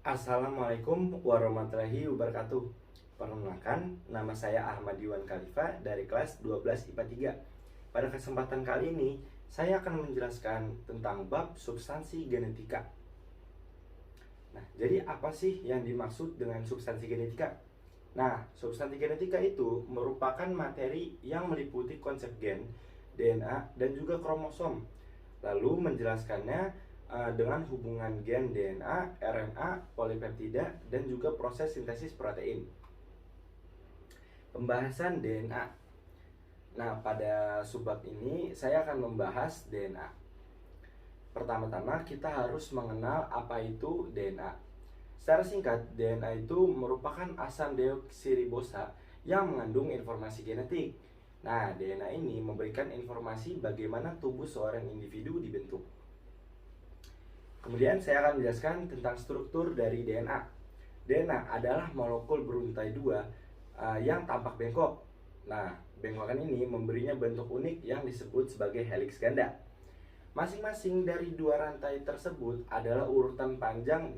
Assalamualaikum warahmatullahi wabarakatuh. Perkenalkan, nama saya Ahmad Iwan Khalifa dari kelas 12 IPA 3. Pada kesempatan kali ini, saya akan menjelaskan tentang bab substansi genetika. Nah, jadi apa sih yang dimaksud dengan substansi genetika? Nah, substansi genetika itu merupakan materi yang meliputi konsep gen, DNA, dan juga kromosom. Lalu menjelaskannya dengan hubungan gen DNA, RNA, polipeptida, dan juga proses sintesis protein. Pembahasan DNA. Nah, pada subbab ini saya akan membahas DNA. Pertama-tama kita harus mengenal apa itu DNA. Secara singkat, DNA itu merupakan asam deoksiribosa yang mengandung informasi genetik. Nah, DNA ini memberikan informasi bagaimana tubuh seorang individu dibentuk. Kemudian saya akan menjelaskan tentang struktur dari DNA. DNA adalah molekul beruntai dua yang tampak bengkok. Nah, bengkokan ini memberinya bentuk unik yang disebut sebagai heliks ganda. Masing-masing dari dua rantai tersebut adalah urutan panjang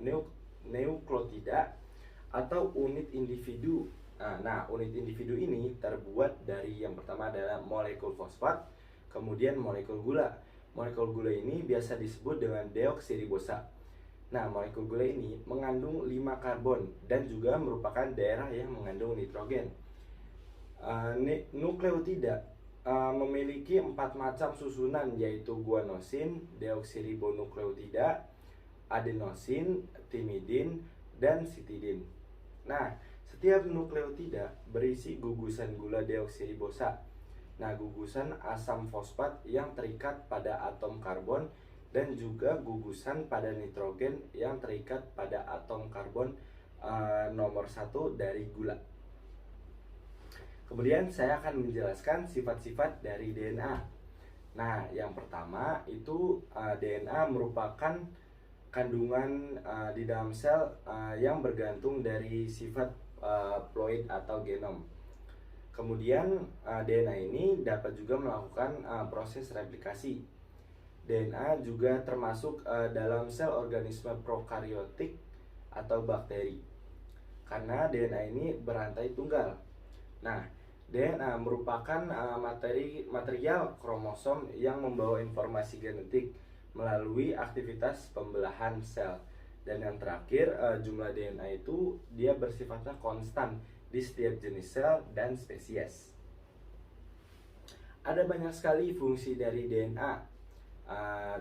nukleotida atau unit individu. Nah, unit individu ini terbuat dari yang pertama adalah molekul fosfat, kemudian molekul gula. Molekul gula ini biasa disebut dengan deoksiribosa. Nah, molekul gula ini mengandung 5 karbon dan juga merupakan daerah yang mengandung nitrogen. Nukleotida memiliki 4 macam susunan, yaitu guanosin, deoksiribonukleotida, adenosin, timidin, dan sitidin. Nah, setiap nukleotida berisi gugusan gula deoksiribosa. Nah, gugusan asam fosfat yang terikat pada atom karbon dan juga gugusan pada nitrogen yang terikat pada atom karbon nomor 1 dari gula. Kemudian saya akan menjelaskan sifat-sifat dari DNA. Nah, yang pertama itu DNA merupakan kandungan di dalam sel yang bergantung dari sifat ploid atau genom. Kemudian DNA ini dapat juga melakukan proses replikasi. DNA juga termasuk dalam sel organisme prokaryotik atau bakteri, karena DNA ini berantai tunggal. Nah, DNA merupakan material kromosom yang membawa informasi genetik melalui aktivitas pembelahan sel. Dan yang terakhir, jumlah DNA itu dia bersifatnya konstan di setiap jenis sel dan spesies. Ada banyak sekali fungsi dari DNA.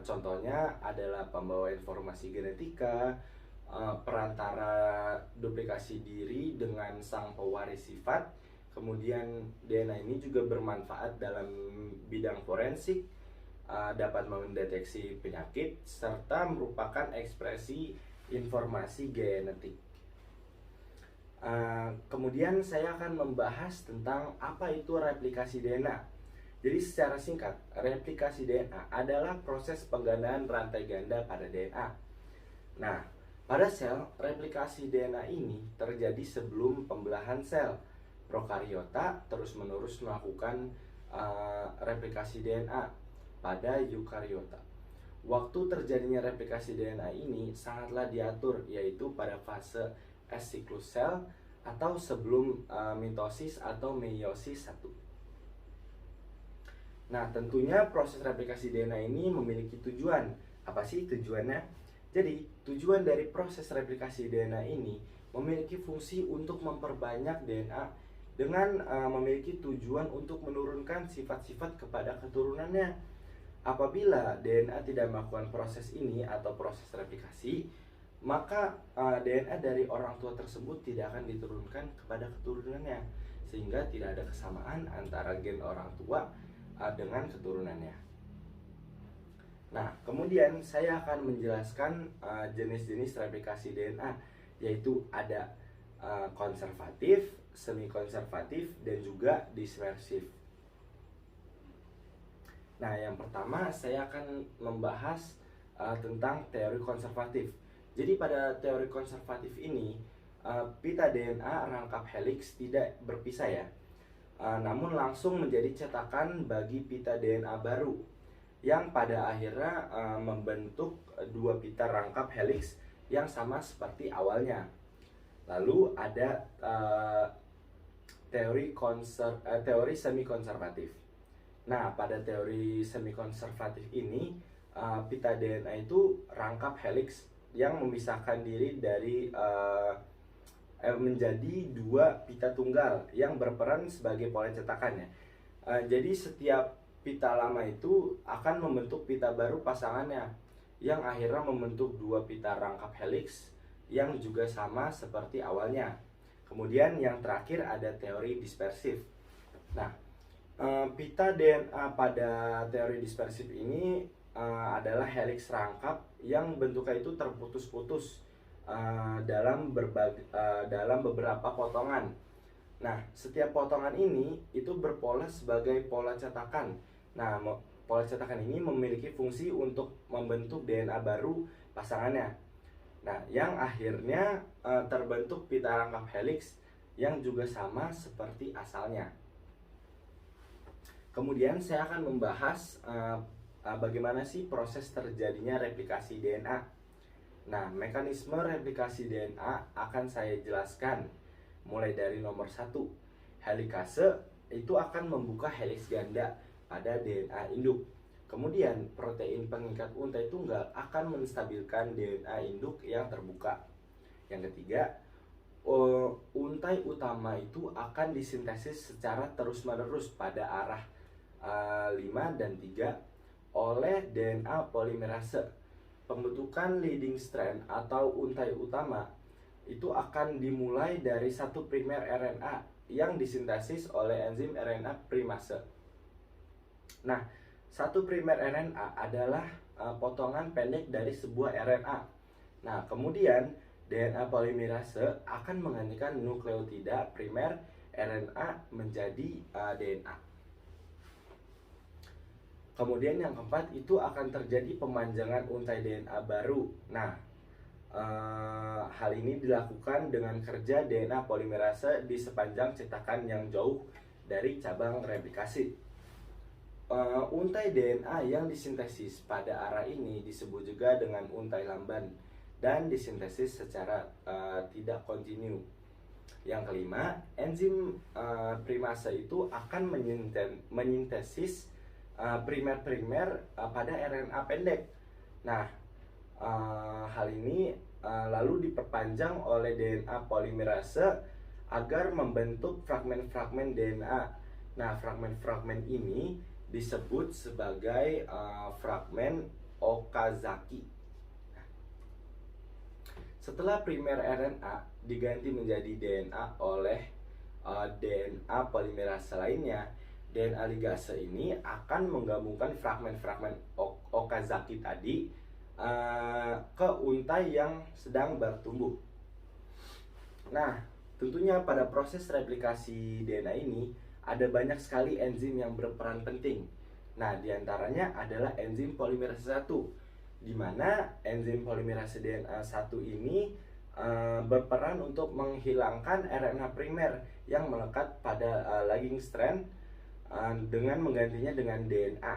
Contohnya adalah pembawa informasi genetika, perantara duplikasi diri dengan sang pewaris sifat. Kemudian DNA ini juga bermanfaat dalam bidang forensik, dapat mendeteksi penyakit, serta merupakan ekspresi informasi genetik. Kemudian saya akan membahas tentang apa itu replikasi DNA. Jadi secara singkat, replikasi DNA adalah proses penggandaan rantai ganda pada DNA. Nah, pada sel, replikasi DNA ini terjadi sebelum pembelahan sel. Prokariota terus-menerus melakukan replikasi DNA pada eukariota. Waktu terjadinya replikasi DNA ini sangatlah diatur, yaitu pada fase S siklus sel atau sebelum mitosis atau meiosis 1. Nah, tentunya proses replikasi DNA ini memiliki tujuan. Apa sih tujuannya? Jadi, tujuan dari proses replikasi DNA ini memiliki fungsi untuk memperbanyak DNA dengan memiliki tujuan untuk menurunkan sifat-sifat kepada keturunannya. Apabila DNA tidak melakukan proses ini atau proses replikasi, maka DNA dari orang tua tersebut tidak akan diturunkan kepada keturunannya, sehingga tidak ada kesamaan antara gen orang tua dengan keturunannya. Nah, kemudian saya akan menjelaskan jenis-jenis replikasi DNA, yaitu ada konservatif, semi konservatif, dan juga dispersif. Nah, yang pertama saya akan membahas tentang teori konservatif. Jadi pada teori konservatif ini, pita DNA rangkap heliks tidak berpisah ya, namun langsung menjadi cetakan bagi pita DNA baru yang pada akhirnya membentuk dua pita rangkap heliks yang sama seperti awalnya. Lalu ada teori semi konservatif. Nah, pada teori semi konservatif ini pita DNA itu rangkap helix yang memisahkan diri dari menjadi dua pita tunggal yang berperan sebagai pola cetakannya. Jadi setiap pita lama itu akan membentuk pita baru pasangannya yang akhirnya membentuk dua pita rangkap helix yang juga sama seperti awalnya. Kemudian yang terakhir ada teori dispersif. Nah, pita DNA pada teori dispersif ini adalah helix rangkap yang bentuknya itu terputus-putus dalam beberapa potongan. Nah, setiap potongan ini itu berpola sebagai pola cetakan. Nah, pola cetakan ini memiliki fungsi untuk membentuk DNA baru pasangannya. Nah, yang akhirnya terbentuk pita rangkap helix yang juga sama seperti asalnya. Kemudian saya akan membahas bagaimana sih proses terjadinya replikasi DNA. Nah, mekanisme replikasi DNA akan saya jelaskan mulai dari nomor 1. Helikase itu akan membuka heliks ganda pada DNA induk. Kemudian protein pengikat untai tunggal akan menstabilkan DNA induk yang terbuka. Yang ketiga, untai utama itu akan disintesis secara terus-menerus pada arah 5 dan 3 oleh DNA polimerase. Pembentukan leading strand atau untai utama itu akan dimulai dari satu primer RNA yang disintesis oleh enzim RNA primase. Nah, satu primer RNA adalah potongan pendek dari sebuah RNA. Nah, kemudian DNA polimerase akan menggantikan nukleotida primer RNA menjadi DNA. Kemudian yang keempat itu akan terjadi pemanjangan untai DNA baru. Nah, hal ini dilakukan dengan kerja DNA polimerase di sepanjang cetakan yang jauh dari cabang replikasi. Untai DNA yang disintesis pada arah ini disebut juga dengan untai lamban dan disintesis secara tidak kontinu. Yang kelima, enzim primase itu akan menyintesis primer-primer pada RNA pendek. Nah, hal ini lalu diperpanjang oleh DNA polimerase agar membentuk fragmen-fragmen DNA. Nah, fragmen-fragmen ini disebut sebagai fragmen Okazaki. Setelah primer RNA diganti menjadi DNA oleh DNA polimerase lainnya, DNA ligase ini akan menggabungkan fragmen-fragmen Okazaki tadi ke untai yang sedang bertumbuh. Nah, tentunya pada proses replikasi DNA ini ada banyak sekali enzim yang berperan penting. Nah, diantaranya adalah enzim polimerase 1, di mana enzim polimerase DNA 1 ini berperan untuk menghilangkan RNA primer yang melekat pada lagging strand dengan menggantinya dengan DNA.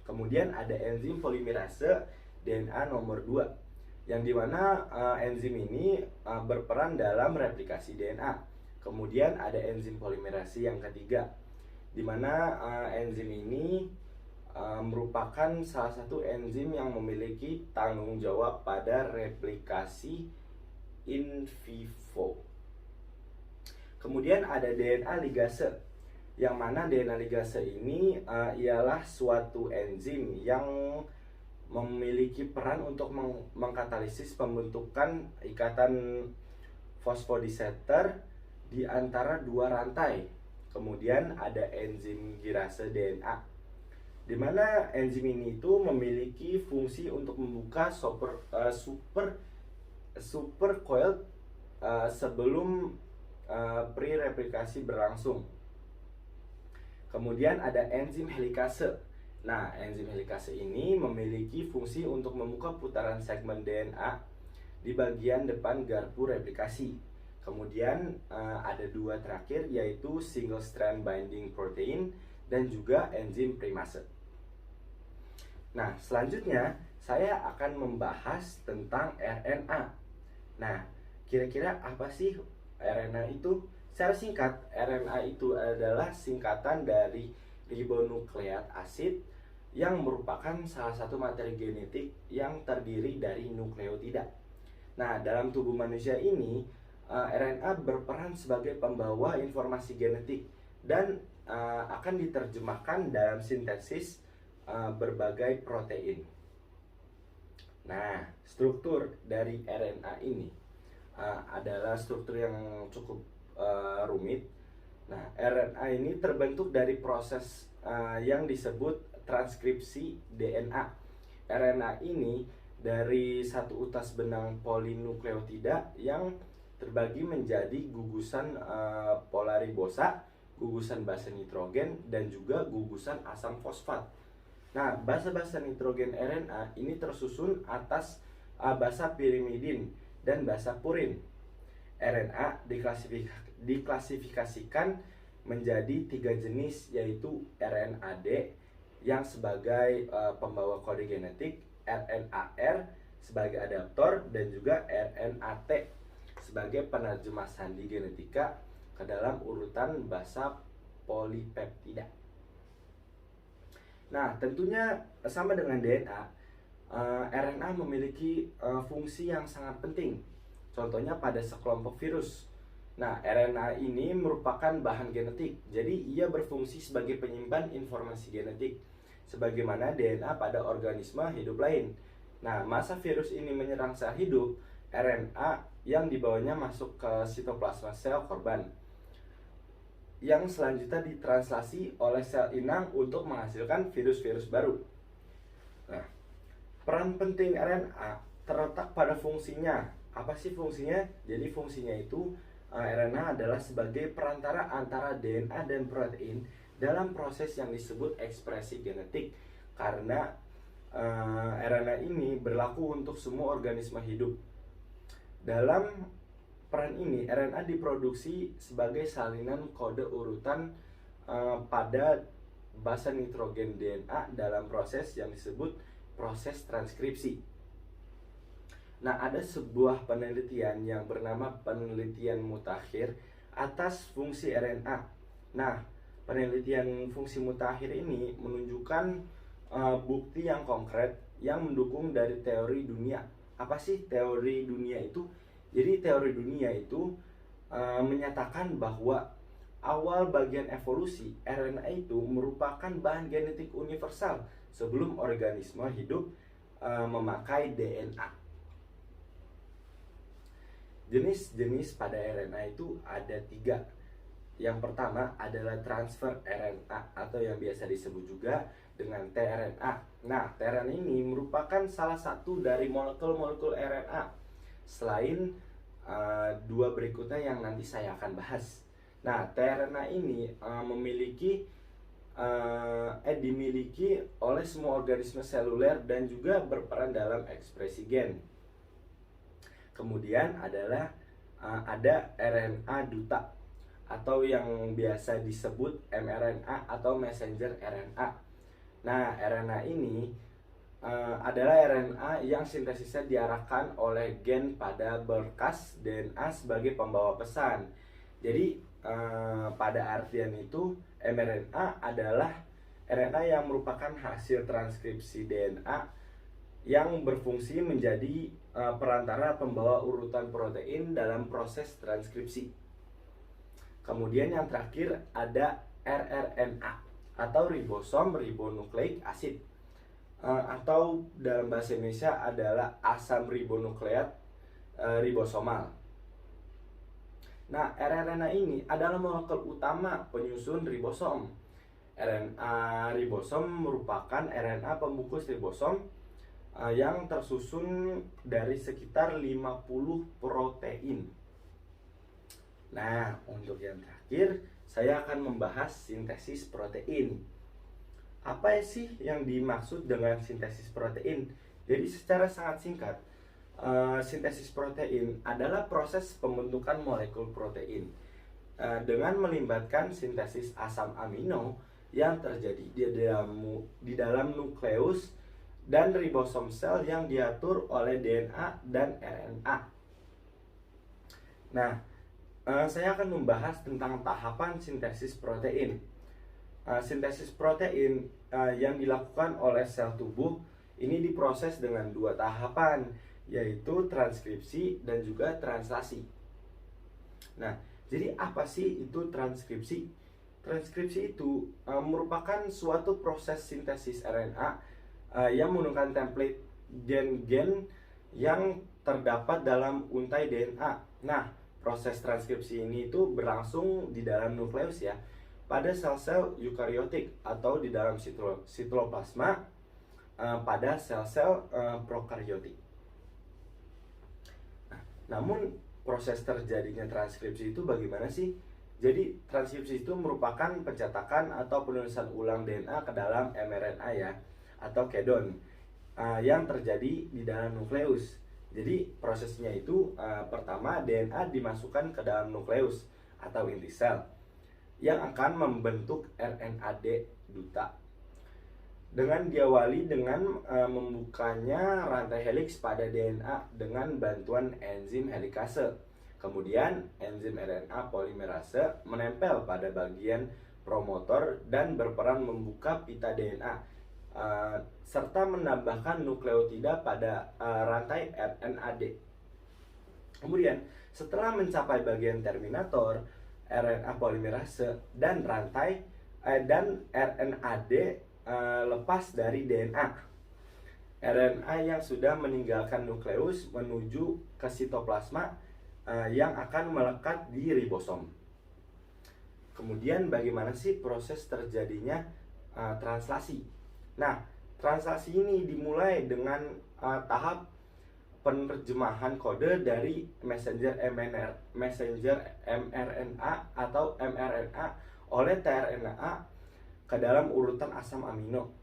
Kemudian ada enzim polimerase DNA nomor 2, yang dimana enzim ini berperan dalam replikasi DNA. Kemudian ada enzim polimerase yang ketiga, dimana enzim ini merupakan salah satu enzim yang memiliki tanggung jawab pada replikasi in vivo. Kemudian ada DNA ligase, yang mana DNA ligase ini ialah suatu enzim yang memiliki peran untuk mengkatalisis pembentukan ikatan fosfodiester di antara dua rantai. Kemudian ada enzim girase DNA, di mana enzim ini itu memiliki fungsi untuk membuka super coiled sebelum pre-replikasi berlangsung. Kemudian ada enzim helikase. Nah, enzim helikase ini memiliki fungsi untuk membuka putaran segmen DNA di bagian depan garpu replikasi. Kemudian ada dua terakhir, yaitu single strand binding protein dan juga enzim primase. Nah, selanjutnya saya akan membahas tentang RNA. Nah, kira-kira apa sih RNA itu? Secara singkat, RNA itu adalah singkatan dari ribonukleat asid yang merupakan salah satu materi genetik yang terdiri dari nukleotida. Nah, dalam tubuh manusia ini, RNA berperan sebagai pembawa informasi genetik dan akan diterjemahkan dalam sintesis berbagai protein. Nah, struktur dari RNA ini adalah struktur yang cukup rumit. Nah, RNA ini terbentuk dari proses yang disebut transkripsi DNA. RNA ini dari satu utas benang polinukleotida yang terbagi menjadi gugusan polaribosa, gugusan basa nitrogen, dan juga gugusan asam fosfat. Nah, basa-basa nitrogen RNA ini tersusun atas basa pirimidin dan basa purin. RNA diklasifikasikan menjadi 3 jenis, yaitu RNAD yang sebagai pembawa kode genetik, RNAR sebagai adaptor, dan juga RNAT sebagai penerjemah sandi genetika ke dalam urutan basa polipeptida. Nah, tentunya sama dengan DNA, RNA memiliki fungsi yang sangat penting. Contohnya pada sekelompok virus. Nah, RNA ini merupakan bahan genetik, jadi ia berfungsi sebagai penyimpan informasi genetik, sebagaimana DNA pada organisme hidup lain. Nah, masa virus ini menyerang sel hidup, RNA yang dibawanya masuk ke sitoplasma sel korban, yang selanjutnya ditranslasi oleh sel inang untuk menghasilkan virus-virus baru. Nah, peran penting RNA terletak pada fungsinya. Apa sih fungsinya? Jadi fungsinya itu RNA adalah sebagai perantara antara DNA dan protein dalam proses yang disebut ekspresi genetik. Karena RNA ini berlaku untuk semua organisme hidup. Dalam peran ini, RNA diproduksi sebagai salinan kode urutan pada basa nitrogen DNA dalam proses yang disebut proses transkripsi. Nah, ada sebuah penelitian yang bernama penelitian mutakhir atas fungsi RNA. Nah, penelitian fungsi mutakhir ini menunjukkan bukti yang konkret yang mendukung dari teori dunia. Apa sih teori dunia itu? Jadi teori dunia itu menyatakan bahwa awal bagian evolusi RNA itu merupakan bahan genetik universal sebelum organisme hidup memakai DNA. Jenis-jenis pada RNA itu ada 3. Yang pertama adalah transfer RNA atau yang biasa disebut juga dengan tRNA. Nah, tRNA ini merupakan salah satu dari molekul-molekul RNA. Selain 2 berikutnya yang nanti saya akan bahas. Nah, tRNA ini dimiliki oleh semua organisme seluler dan juga berperan dalam ekspresi gen. Kemudian ada RNA duta atau yang biasa disebut mRNA atau messenger RNA. Nah, RNA ini adalah RNA yang sintesisnya diarahkan oleh gen pada berkas DNA sebagai pembawa pesan. Jadi pada artian itu mRNA adalah RNA yang merupakan hasil transkripsi DNA yang berfungsi menjadi perantara pembawa urutan protein dalam proses transkripsi. Kemudian yang terakhir ada rRNA atau ribosom ribonukleik asid, atau dalam bahasa Indonesia adalah asam ribonukleat ribosomal. Nah, rRNA ini adalah molekul utama penyusun ribosom. RNA ribosom merupakan RNA pembungkus ribosom yang tersusun dari sekitar 50 protein. Nah, untuk yang terakhir, saya akan membahas sintesis protein. Apa sih yang dimaksud dengan sintesis protein? Jadi secara sangat singkat, sintesis protein adalah proses pembentukan molekul protein dengan melibatkan sintesis asam amino yang terjadi di dalam nukleus dan ribosom sel yang diatur oleh DNA dan RNA. Nah, saya akan membahas tentang tahapan sintesis protein. Sintesis protein yang dilakukan oleh sel tubuh ini diproses dengan dua tahapan, yaitu transkripsi dan juga translasi. Nah, jadi apa sih itu transkripsi? Transkripsi itu merupakan suatu proses sintesis RNA yang menggunakan template gen-gen yang terdapat dalam untai DNA. Nah, proses transkripsi ini itu berlangsung di dalam nukleus ya, pada sel-sel eukariotik atau di dalam sitoplasma pada sel-sel prokariotik. Nah, namun proses terjadinya transkripsi itu bagaimana sih? Jadi transkripsi itu merupakan pencetakan atau penulisan ulang DNA ke dalam mRNA ya, atau codon yang terjadi di dalam nukleus. Jadi prosesnya itu pertama DNA dimasukkan ke dalam nukleus atau inti sel yang akan membentuk RNAD duta. Dengan diawali dengan membukanya rantai heliks pada DNA dengan bantuan enzim helikase. Kemudian enzim RNA polimerase menempel pada bagian promotor dan berperan membuka pita DNA serta menambahkan nukleotida pada rantai RNAD. Kemudian setelah mencapai bagian terminator, RNA polimerase dan rantai dan RNAD lepas dari DNA. RNA yang sudah meninggalkan nukleus menuju ke sitoplasma yang akan melekat di ribosom. Kemudian bagaimana sih proses terjadinya translasi? Nah, translasi ini dimulai dengan tahap penerjemahan kode dari messenger mRNA atau mRNA oleh tRNA ke dalam urutan asam amino.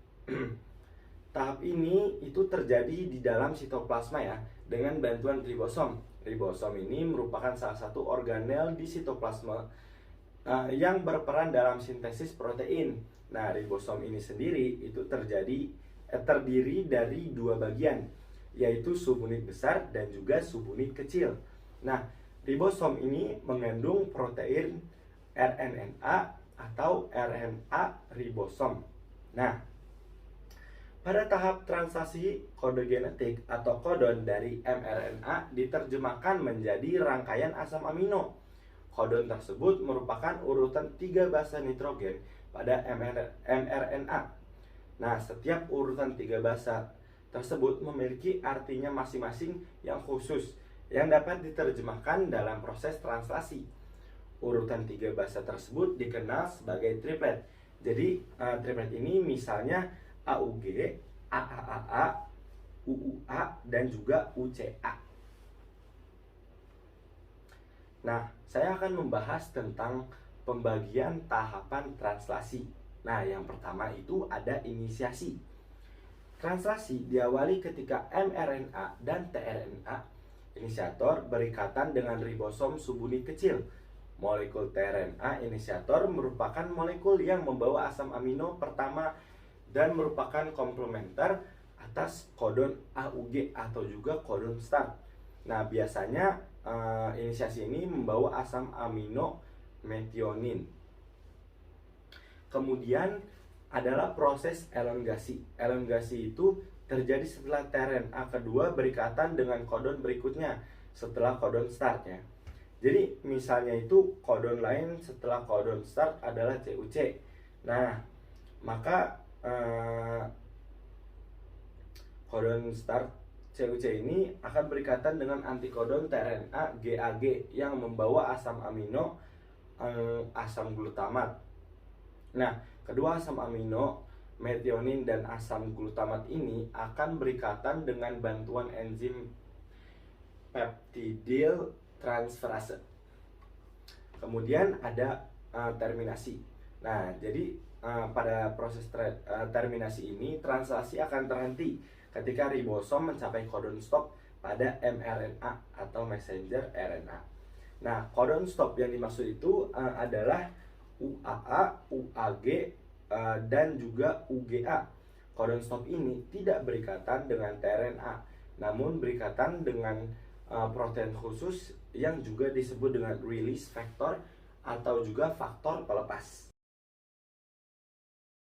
Tahap ini itu terjadi di dalam sitoplasma ya, dengan bantuan ribosom. Ribosom ini merupakan salah satu organel di sitoplasma yang berperan dalam sintesis protein. Nah, ribosom ini sendiri itu terdiri dari dua bagian, yaitu subunit besar dan juga subunit kecil. Nah, ribosom ini mengandung protein RNA atau RNA ribosom. Nah, pada tahap translasi, kode genetik atau kodon dari mRNA diterjemahkan menjadi rangkaian asam amino. Kodon tersebut merupakan urutan 3 basa nitrogen pada mRNA. Nah, setiap urutan 3 basa tersebut memiliki artinya masing-masing yang khusus yang dapat diterjemahkan dalam proses translasi. Urutan 3 basa tersebut dikenal sebagai triplet. Jadi triplet ini misalnya AUG, AAAA, UUA, dan juga UCA. Nah, saya akan membahas tentang pembagian tahapan translasi. Nah, yang pertama itu ada inisiasi. Translasi diawali ketika mRNA dan tRNA, inisiator, berikatan dengan ribosom subunit kecil. Molekul tRNA inisiator merupakan molekul yang membawa asam amino pertama dan merupakan komplementer atas kodon AUG atau juga kodon start. Nah, biasanya inisiasi ini membawa asam amino metionin. Kemudian adalah proses elongasi. Elongasi itu terjadi setelah tRNA kedua berikatan dengan kodon berikutnya setelah kodon start ya. Jadi misalnya itu kodon lain setelah kodon start adalah CUC. Nah, maka kodon start CUC ini akan berikatan dengan antikodon tRNA GAG yang membawa asam amino asam glutamat. Nah, kedua asam amino metionin dan asam glutamat ini akan berikatan dengan bantuan enzim peptidyl transferase. Kemudian ada terminasi. Nah, jadi pada proses terminasi ini translasi akan terhenti ketika ribosom mencapai kodon stop pada mRNA atau messenger RNA. Nah, kodon stop yang dimaksud itu adalah UAA, UAG, dan juga UGA. Kodon stop ini tidak berikatan dengan tRNA, namun berikatan dengan protein khusus yang juga disebut dengan release factor atau juga faktor pelepas.